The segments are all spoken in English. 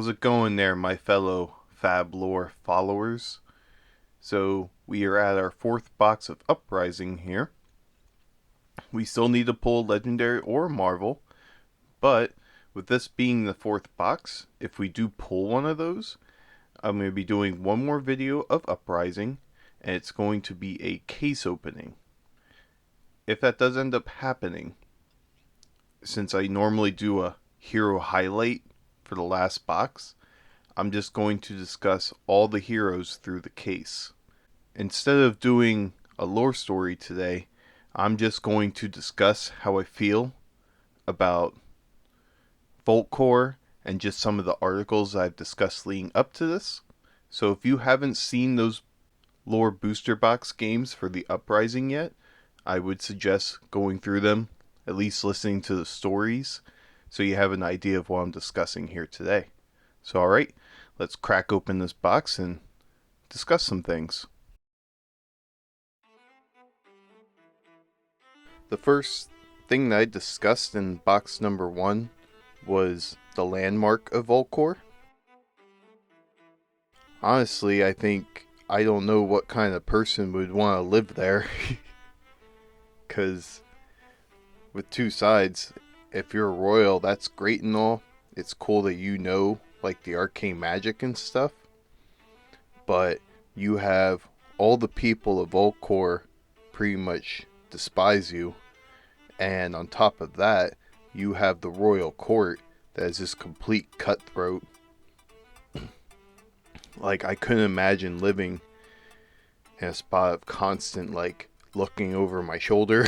How's it going there, my fellow Fab Lore followers? So, we are at our fourth box of Uprising here. We still need to pull Legendary or Marvel, but with this being the fourth box, if we do pull one of those, I'm going to be doing one more video of Uprising, and it's going to be a case opening. If that does end up happening, since I normally do a hero highlight for the last box, I'm just going to discuss all the heroes through the case. Instead of doing a lore story today, I'm just going to discuss how I feel about Voltcore and just some of the articles I've discussed leading up to this. So if you haven't seen those lore booster box games for the Uprising yet, I would suggest going through them, at least listening to the stories, so you have an idea of what I'm discussing here today. So alright, let's crack open this box and discuss some things. The first thing that I discussed in box number 1 was the landmark of Voltcore. Honestly, I don't know what kind of person would want to live there. Because with two sides, if you're a royal, that's great and all. It's cool that you know, like, the arcane magic and stuff. But you have all the people of Voltcore pretty much despise you. And on top of that, you have the royal court that is just complete cutthroat. Like, I couldn't imagine living in a spot of constant, like, looking over my shoulder.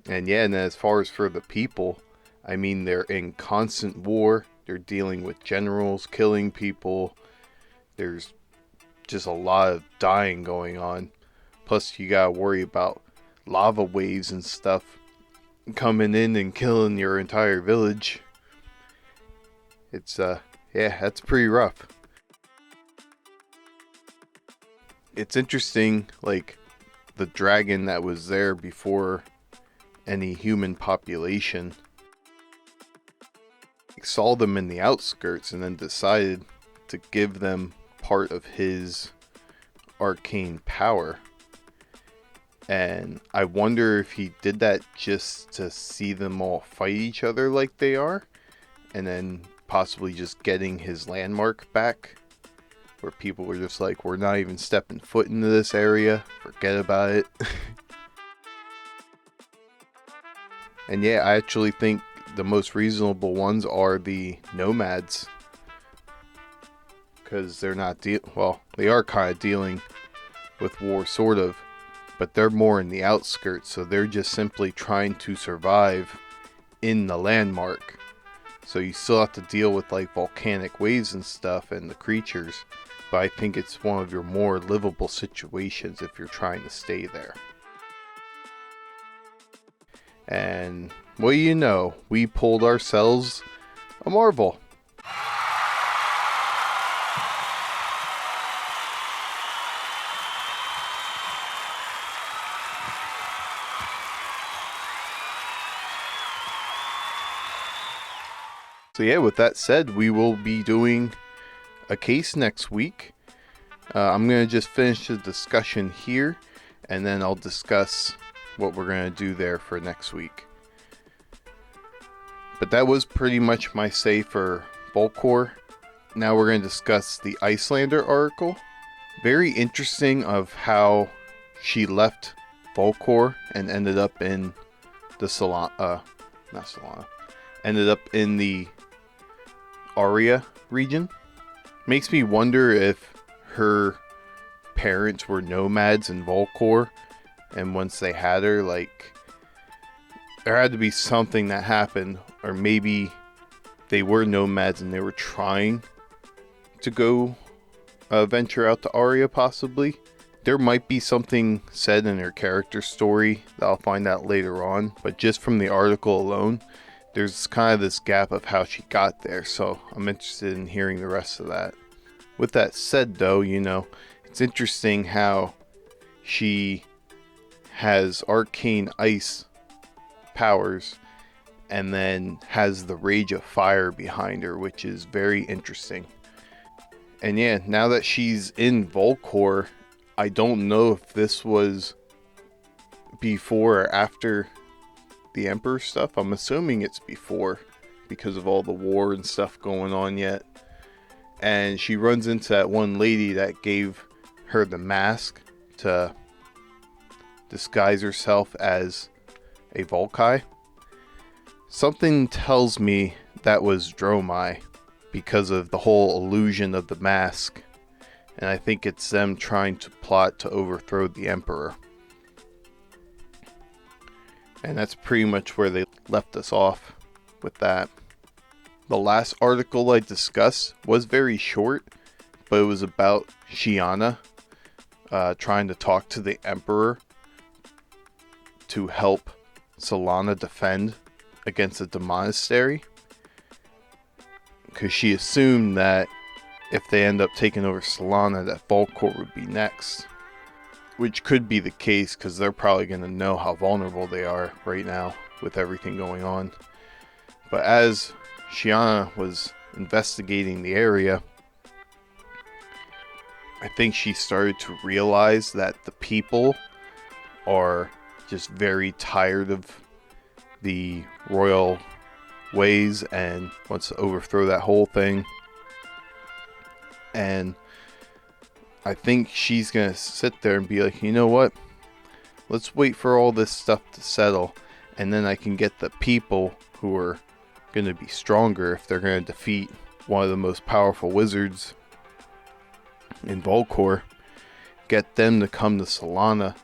And yeah, and as far as for the people, I mean, they're in constant war. They're dealing with generals killing people. There's just a lot of dying going on. Plus, you gotta worry about lava waves and stuff coming in and killing your entire village. It's, yeah, that's pretty rough. It's interesting, like, the dragon that was there before any human population saw them in the outskirts and then decided to give them part of his arcane power. And I wonder if he did that just to see them all fight each other like they are, and then possibly just getting his landmark back, where people were just like, we're not even stepping foot into this area, forget about it. And yeah, I actually think the most reasonable ones are the nomads, because they're not they are kind of dealing with war, sort of, but they're more in the outskirts, so they're just simply trying to survive in the landmark. So you still have to deal with, like, volcanic waves and stuff and the creatures, but I think it's one of your more livable situations if you're trying to stay there. And what do you know, we pulled ourselves a Marvel. So yeah, with that said, we will be doing a case next week. I'm going to just finish the discussion here, and then I'll discuss what we're going to do there for next week. But that was pretty much my say for Voltcore. Now we're going to discuss the Icelander article. Very interesting of how she left Voltcore and ended up in the ended up in the Aria region. Makes me wonder if her parents were nomads in Voltcore, and once they had her, like, there had to be something that happened, or maybe they were nomads and they were trying to go venture out to Aria, possibly. There might be something said in her character story that I'll find out later on, but just from the article alone, there's kind of this gap of how she got there, so I'm interested in hearing the rest of that. With that said, though, you know, it's interesting how she has arcane ice powers, and then has the Rage of Fire behind her, which is very interesting. And yeah, now that she's in Volcor, I don't know if this was before or after the Emperor stuff. I'm assuming it's before, because of all the war and stuff going on yet. And she runs into that one lady that gave her the mask to disguise herself as a Volkai. Something tells me that was Dromai because of the whole illusion of the mask. And I think it's them trying to plot to overthrow the Emperor. And that's pretty much where they left us off with that. The last article I discussed was very short, but it was about Shiana trying to talk to the Emperor to help Solana defend against the monastery. Because she assumed that if they end up taking over Solana, that Volcor would be next. Which could be the case, because they're probably going to know how vulnerable they are right now with everything going on. But as Shiana was investigating the area, I think she started to realize that the people are just very tired of the royal ways and wants to overthrow that whole thing. And I think she's going to sit there and be like, you know what? Let's wait for all this stuff to settle, and then I can get the people who are going to be stronger if they're going to defeat one of the most powerful wizards in Volcor. Get them to come to Solana,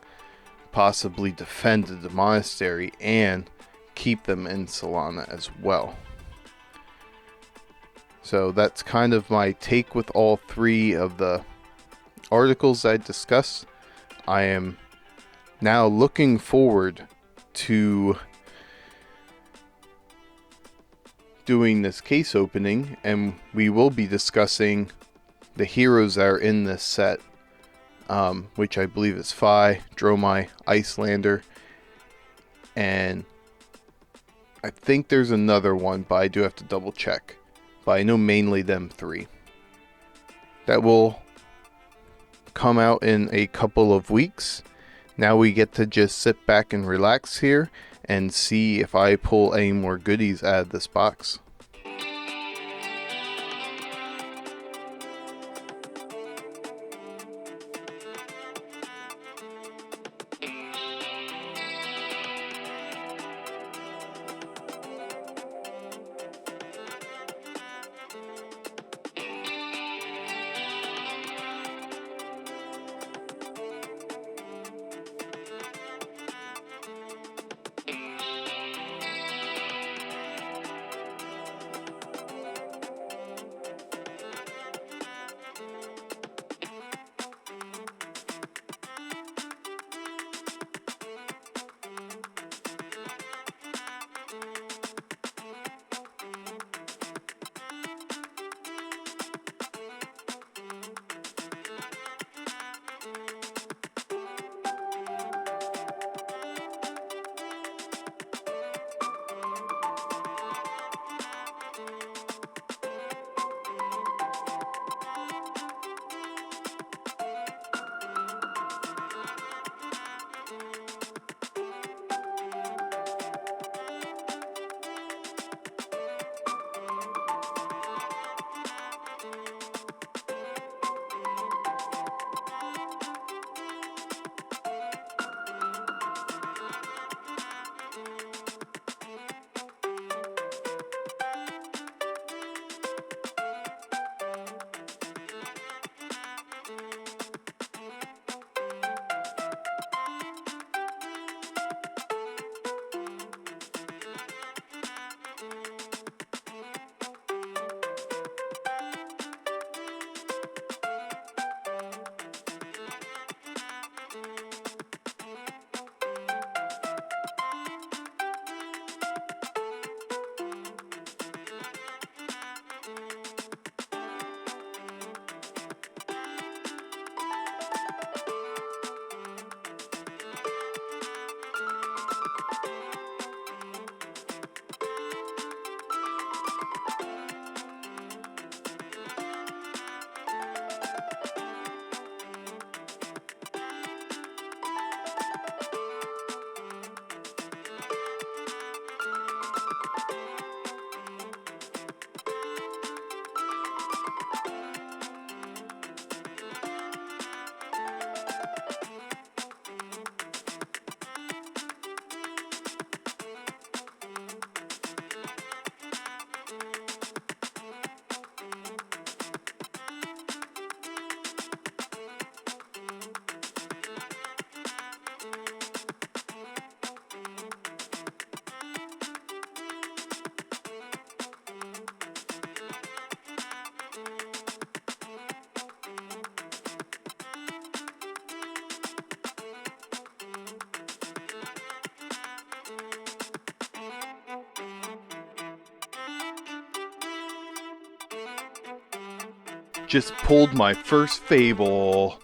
possibly defend the monastery, and keep them in Solana as well. So that's kind of my take with all three of the articles I discussed. I am now looking forward to doing this case opening, and we will be discussing the heroes that are in this set, which I believe is Phi, Dromai, Icelander, and I think there's another one, but I do have to double check. But I know mainly them three. That will come out in a couple of weeks. Now we get to just sit back and relax here and see if I pull any more goodies out of this box. Just pulled my first fable.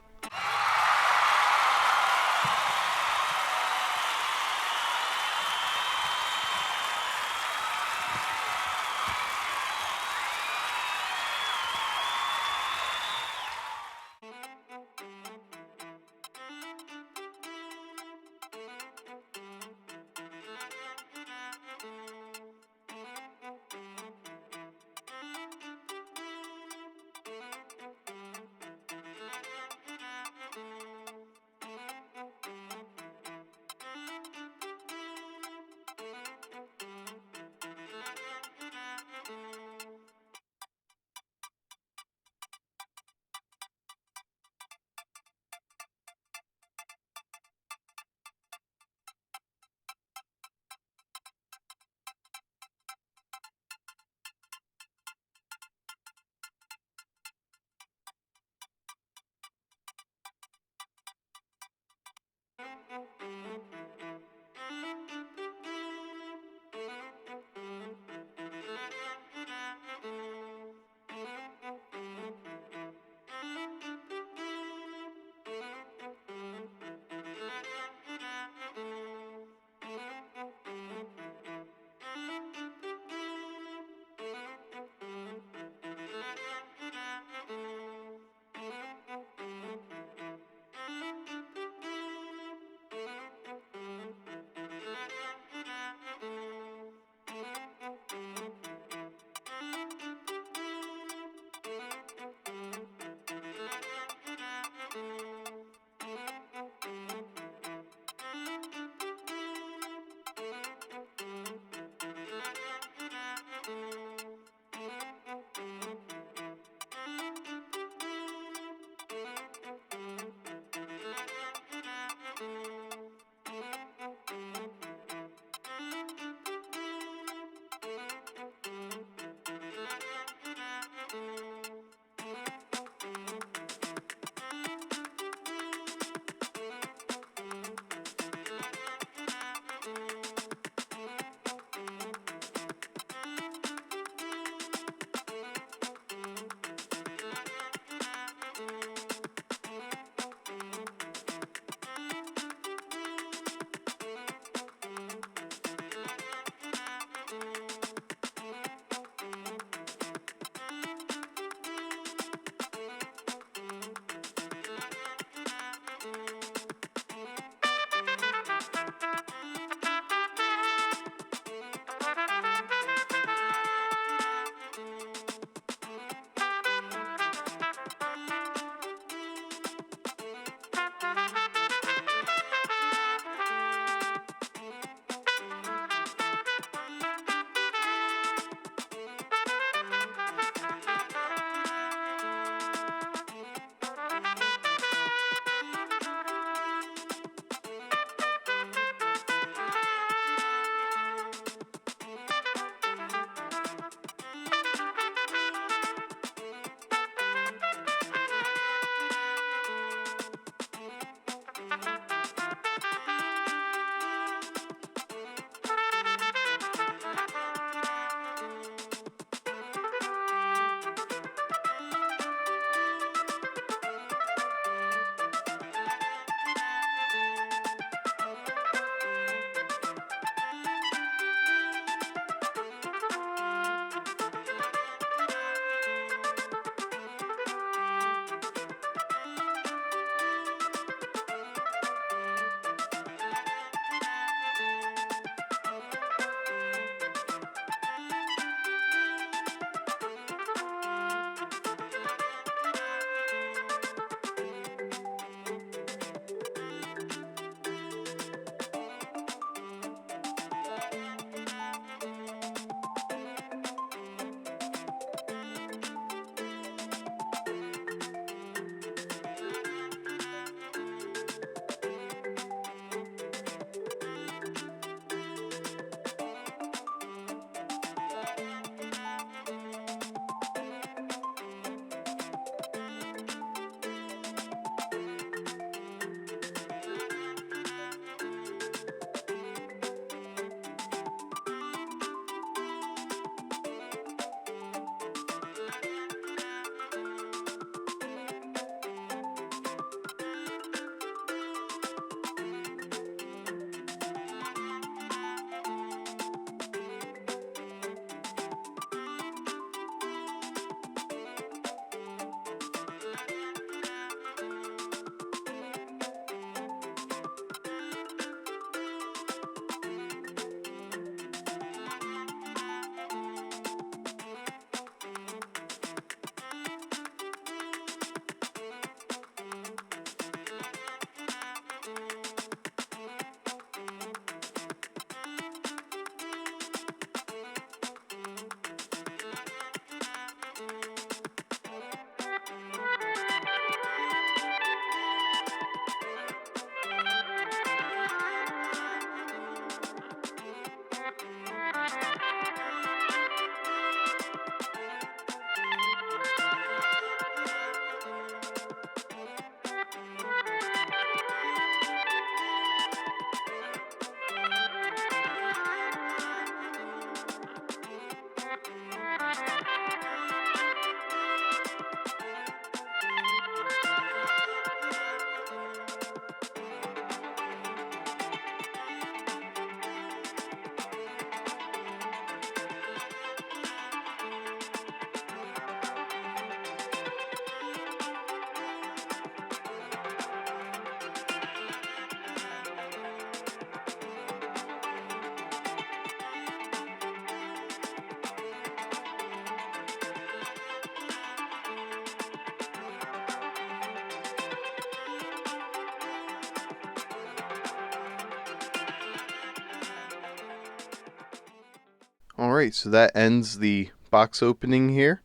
Alright, so that ends the box opening here.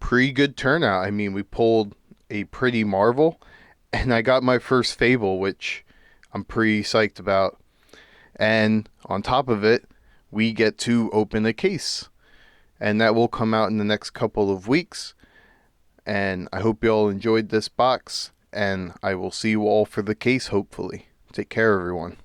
Pretty good turnout. I mean, we pulled a pretty Marvel, and I got my first Fable, which I'm pretty psyched about. And on top of it, we get to open a case. And that will come out in the next couple of weeks. And I hope you all enjoyed this box. And I will see you all for the case, hopefully. Take care, everyone.